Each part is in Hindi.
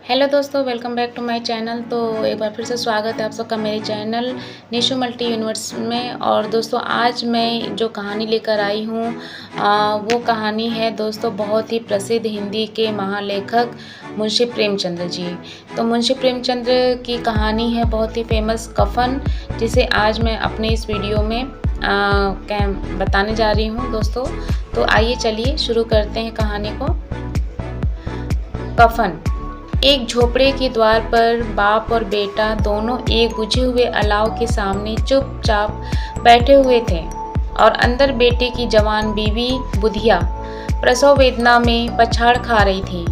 हेलो दोस्तों, welcome back to my channel. तो एक बार फिर से स्वागत है आप सबका मेरे चैनल निशु मल्टी यूनिवर्स में। और दोस्तों, आज मैं जो कहानी लेकर आई हूँ वो कहानी है दोस्तों बहुत ही प्रसिद्ध हिंदी के महालेखक मुंशी प्रेमचंद्र जी। तो मुंशी प्रेमचंद्र की कहानी है बहुत ही फेमस कफन, जिसे आज मैं अपने इस वीडियो में बताने जा रही हूँ दोस्तों। तो आइए चलिए शुरू करते हैं कहानी को। कफन। एक झोपड़े के द्वार पर बाप और बेटा दोनों एक बुझे हुए अलाव के सामने चुपचाप बैठे हुए थे और अंदर बेटे की जवान बीवी बुधिया प्रसव वेदना में पछाड़ खा रही थी।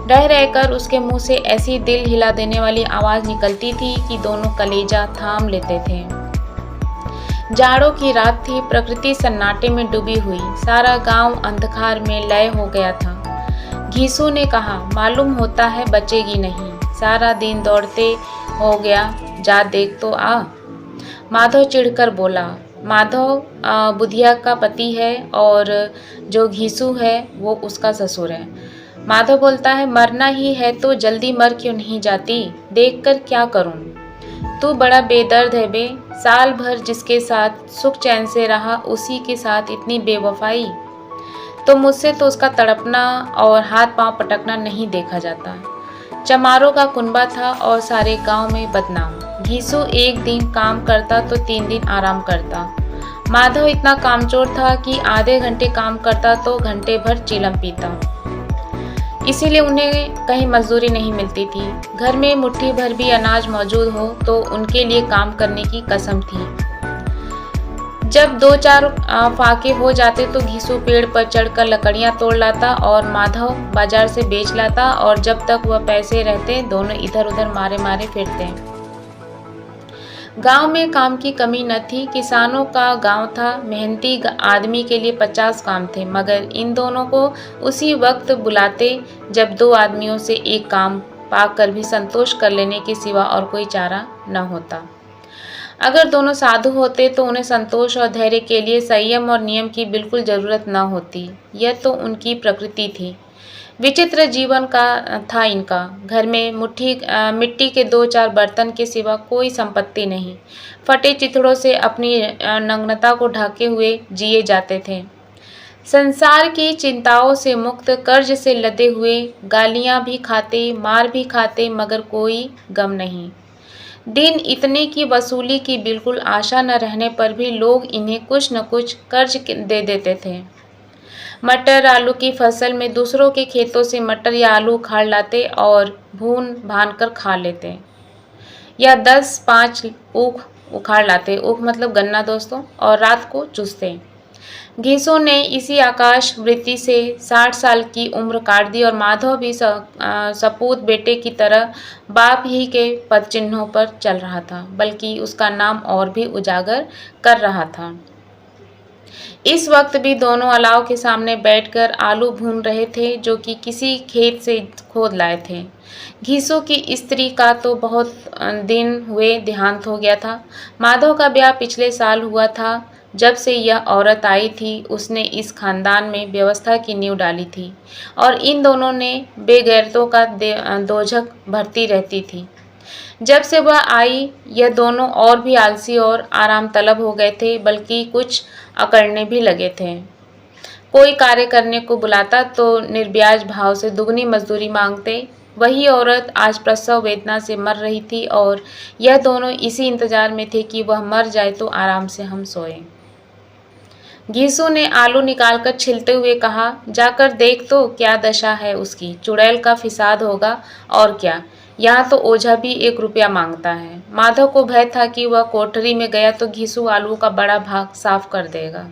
रह रहकर उसके मुंह से ऐसी दिल हिला देने वाली आवाज निकलती थी कि दोनों कलेजा थाम लेते थे। जाड़ों की रात थी, प्रकृति सन्नाटे में डूबी हुई, सारा गांव अंधकार में लय हो गया था। घीसू ने कहा, मालूम होता है बचेगी नहीं, सारा दिन दौड़ते हो गया, जा देख तो आ। माधव चिढ़कर बोला। माधव बुधिया का पति है और जो घीसू है वो उसका ससुर है। माधव बोलता है, मरना ही है तो जल्दी मर क्यों नहीं जाती, देख कर क्या करूं। तू बड़ा बेदर्द है बे, साल भर जिसके साथ सुख चैन से रहा उसी के साथ इतनी बेवफाई। तो मुझसे तो उसका तड़पना और हाथ पांव पटकना नहीं देखा जाता। चमारों का कुनबा था और सारे गांव में बदनाम। घीसू एक दिन काम करता तो 3 दिन आराम करता। माधव इतना कामचोर था कि आधे घंटे काम करता तो घंटे भर चिलम पीता। इसीलिए उन्हें कहीं मजदूरी नहीं मिलती थी। घर में मुट्ठी भर भी अनाज मौजूद हो तो उनके लिए काम करने की कसम थी। जब 2-4 फाके हो जाते तो घीसू पेड़ पर चढ़कर लकड़ियां तोड़ लाता और माधव बाजार से बेच लाता, और जब तक वह पैसे रहते दोनों इधर उधर मारे मारे फिरते। गांव में काम की कमी न थी, किसानों का गांव था, मेहनती आदमी के लिए 50 काम थे, मगर इन दोनों को उसी वक्त बुलाते जब 2 आदमियों से एक काम पाकर भी संतोष कर लेने के सिवा और कोई चारा न होता। अगर दोनों साधु होते तो उन्हें संतोष और धैर्य के लिए संयम और नियम की बिल्कुल जरूरत न होती। यह तो उनकी प्रकृति थी। विचित्र जीवन का था इनका। घर में मिट्टी के 2-4 बर्तन के सिवा कोई संपत्ति नहीं। फटे चिथड़ों से अपनी नग्नता को ढके हुए जिए जाते थे। संसार की चिंताओं से मुक्त, कर्ज से लदे हुए, गालियां भी खाते, मार भी खाते, मगर कोई गम नहीं। दिन इतने की वसूली की बिल्कुल आशा न रहने पर भी लोग इन्हें कुछ न कुछ कर्ज दे देते थे। मटर आलू की फसल में दूसरों के खेतों से मटर या आलू उखाड़ लाते और भून भान कर खा लेते, या 10-5 ऊख उखाड़ लाते, ऊख मतलब गन्ना दोस्तों, और रात को चूसते। घीसू ने इसी आकाश वृत्ति से 60 साल की उम्र काट दी और माधव भी सपूत बेटे की तरह बाप ही के पद चिन्हों पर चल रहा था, बल्कि उसका नाम और भी उजागर कर रहा था। इस वक्त भी दोनों अलाव के सामने बैठकर आलू भून रहे थे, जो कि किसी खेत से खोद लाए थे। घीसू की स्त्री का तो बहुत दिन हुए देहांत हो गया था। माधव का ब्याह पिछले साल हुआ था। जब से यह औरत आई थी उसने इस खानदान में व्यवस्था की नींव डाली थी और इन दोनों ने बेगैरतों का दोजख भरती रहती थी। जब से वह आई यह दोनों और भी आलसी और आराम तलब हो गए थे, बल्कि कुछ अकड़ने भी लगे थे। कोई कार्य करने को बुलाता तो निर्ब्याज भाव से दुगनी मजदूरी मांगते। वही औरत आज प्रसव वेदना से मर रही थी और यह दोनों इसी इंतजार में थे कि वह मर जाए तो आराम से हम सोएं। घीसू ने आलू निकालकर छिलते हुए कहा, जाकर देख तो क्या दशा है उसकी, चुड़ैल का फिसाद होगा और क्या। यहाँ तो ओझा भी 1 रुपया मांगता है। माधव को भय था कि वह कोठरी में गया तो घीसू आलू का बड़ा भाग साफ कर देगा।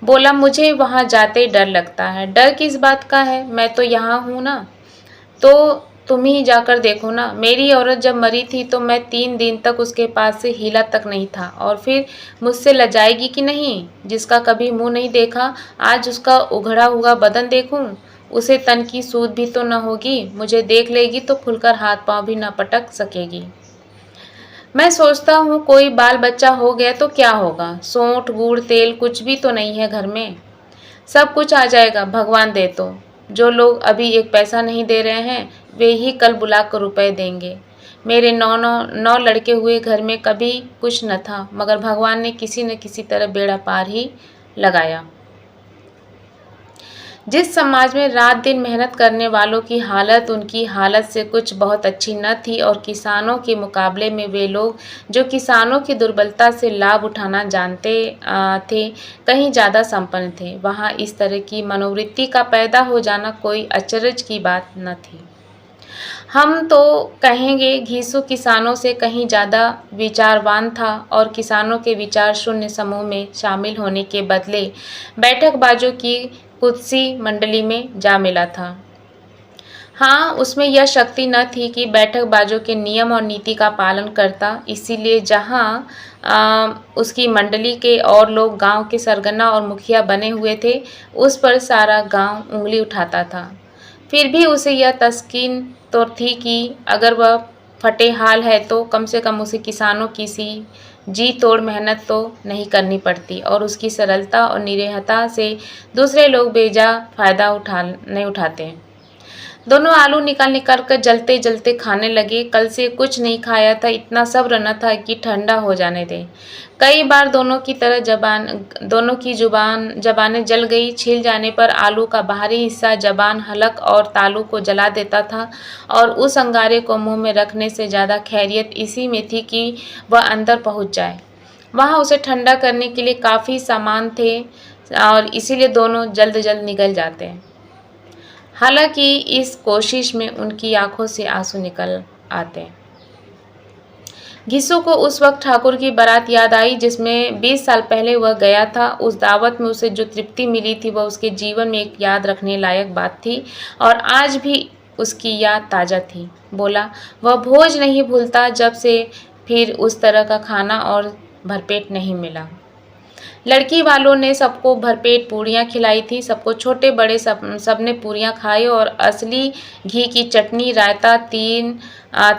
बोला, मुझे वहां जाते डर लगता है। डर किस बात का है, मैं तो यहाँ हूँ ना। तो तुम ही जाकर देखो ना। मेरी औरत जब मरी थी तो मैं 3 दिन तक उसके पास से हिला तक नहीं था, और फिर मुझसे लजाएगी कि नहीं। जिसका कभी मुंह नहीं देखा आज उसका उघड़ा हुआ बदन देखूं, उसे तन की सूध भी तो न होगी। मुझे देख लेगी तो खुलकर हाथ पांव भी न पटक सकेगी। मैं सोचता हूँ कोई बाल बच्चा हो गया तो क्या होगा। सोंठ गुड़ तेल कुछ भी तो नहीं है घर में। सब कुछ आ जाएगा भगवान दे तो। जो लोग अभी एक पैसा नहीं दे रहे हैं वे ही कल बुलाकर रुपए देंगे। मेरे 9 लड़के हुए घर में कभी कुछ न था, मगर भगवान ने किसी न किसी तरह बेड़ा पार ही लगाया। जिस समाज में रात दिन मेहनत करने वालों की हालत उनकी हालत से कुछ बहुत अच्छी न थी और किसानों के मुकाबले में वे लोग जो किसानों की दुर्बलता से लाभ उठाना जानते थे कहीं ज़्यादा संपन्न थे, वहाँ इस तरह की मनोवृत्ति का पैदा हो जाना कोई अचरज की बात न थी। हम तो कहेंगे घीसू किसानों से कहीं ज़्यादा विचारवान था और किसानों के विचार शून्य समूह में शामिल होने के बदले बैठकबाजों की कुत्सी मंडली में जा मिला था। हाँ, उसमें यह शक्ति न थी कि बैठकबाजों के नियम और नीति का पालन करता, इसीलिए जहाँ उसकी मंडली के और लोग गांव के सरगना और मुखिया बने हुए थे, उस पर सारा गांव उंगली उठाता था। फिर भी उसे यह तस्कीन तो थी कि अगर वह फटे हाल है तो कम से कम उसे किसानों की सी जी तोड़ मेहनत तो नहीं करनी पड़ती और उसकी सरलता और निरीहता से दूसरे लोग बेजा फ़ायदा नहीं उठाते। दोनों आलू निकाल निकाल कर जलते जलते खाने लगे। कल से कुछ नहीं खाया था, इतना सब्र न था कि ठंडा हो जाने दे। कई बार दोनों की जबानें जल गई। छिल जाने पर आलू का बाहरी हिस्सा जबान, हलक और तालू को जला देता था और उस अंगारे को मुंह में रखने से ज़्यादा खैरियत इसी में थी कि वह अंदर पहुंच जाए। वहाँ उसे ठंडा करने के लिए काफ़ी सामान थे और इसीलिए दोनों जल्द जल्द निकल जाते। हालांकि इस कोशिश में उनकी आंखों से आंसू निकल आते। घिसू को उस वक्त ठाकुर की बारात याद आई जिसमें 20 साल पहले वह गया था। उस दावत में उसे जो तृप्ति मिली थी वह उसके जीवन में एक याद रखने लायक बात थी और आज भी उसकी याद ताज़ा थी। बोला, वह भोज नहीं भूलता जब से फिर उस तरह का खाना और भरपेट नहीं मिला। लड़की वालों ने सबको भरपेट पूड़ियाँ खिलाई थी। सबको छोटे बड़े सबने पूड़ियाँ खाई और असली घी की चटनी, रायता, 3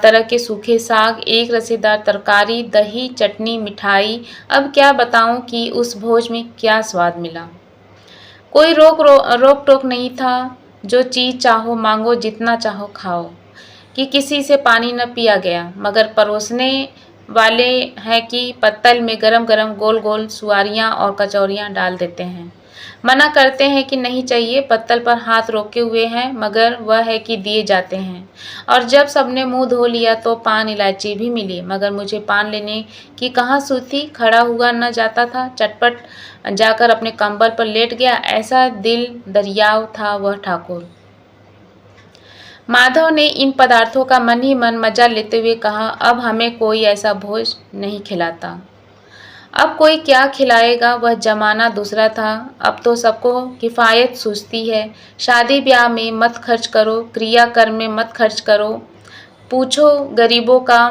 तरह के सूखे साग, एक रसेदार तरकारी, दही, चटनी, मिठाई। अब क्या बताऊं कि उस भोज में क्या स्वाद मिला। कोई रोक टोक नहीं था। जो चीज़ चाहो मांगो, जितना चाहो खाओ। कि किसी से पानी न पिया गया, मगर परोसने वाले हैं कि पत्तल में गरम गरम गोल गोल सुआरियाँ और कचौरियाँ डाल देते हैं। मना करते हैं कि नहीं चाहिए, पत्तल पर हाथ रोके हुए हैं, मगर वह है कि दिए जाते हैं। और जब सबने मुंह धो लिया तो पान इलायची भी मिली, मगर मुझे पान लेने की कहाँ सूझी, खड़ा हुआ न जाता था। चटपट जाकर अपने कंबल पर लेट गया। ऐसा दिल दरियाव था वह ठाकुर। माधव ने इन पदार्थों का मन ही मन मजा लेते हुए कहा, अब हमें कोई ऐसा भोज नहीं खिलाता। अब कोई क्या खिलाएगा, वह जमाना दूसरा था। अब तो सबको किफ़ायत सूझती है। शादी ब्याह में मत खर्च करो, क्रियाकर्म में मत खर्च करो। पूछो गरीबों का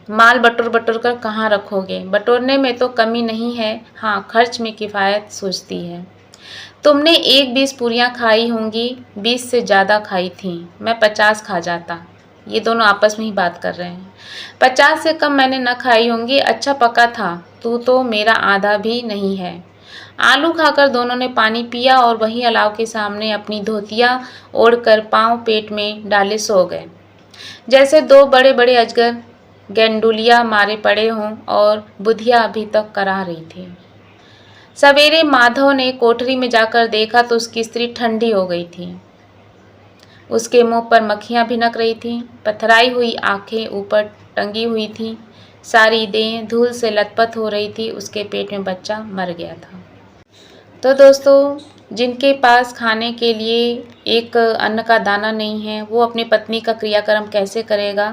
माल बटोर बटोर कर कहाँ रखोगे। बटोरने में तो कमी नहीं है, हाँ खर्च में किफ़ायत सूझती है। तुमने 20 पूरियाँ खाई होंगी, 20 से ज़्यादा खाई थीं। मैं 50 खा जाता। ये दोनों आपस में ही बात कर रहे हैं। 50 से कम मैंने न खाई होंगी। अच्छा पका था, तू तो मेरा आधा भी नहीं है। आलू खाकर दोनों ने पानी पिया और वहीं अलाव के सामने अपनी धोतियाँ ओढ़कर पाँव पेट में डाले सो गए, जैसे 2 बड़े बड़े अजगर गेंडुलिया मारे पड़े हों और बुधिया अभी तक कराह रही थी। सवेरे माधव ने कोठरी में जाकर देखा तो उसकी स्त्री ठंडी हो गई थी। उसके मुंह पर मक्खियां भिनक रही थीं। पथराई हुई आंखें ऊपर टंगी हुई थीं। सारी देह धूल से लथपथ हो रही थी। उसके पेट में बच्चा मर गया था। तो दोस्तों, जिनके पास खाने के लिए एक अन्न का दाना नहीं है, वो अपनी पत्नी का क्रियाक्रम कैसे करेगा,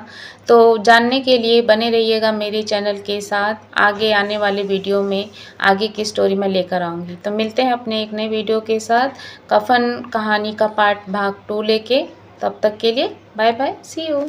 तो जानने के लिए बने रहिएगा मेरे चैनल के साथ। आगे आने वाले वीडियो में आगे की स्टोरी मैं लेकर आऊँगी। तो मिलते हैं अपने एक नए वीडियो के साथ, कफन कहानी का पार्ट भाग 2 लेके। तब तक के लिए बाय बाय, सी यू।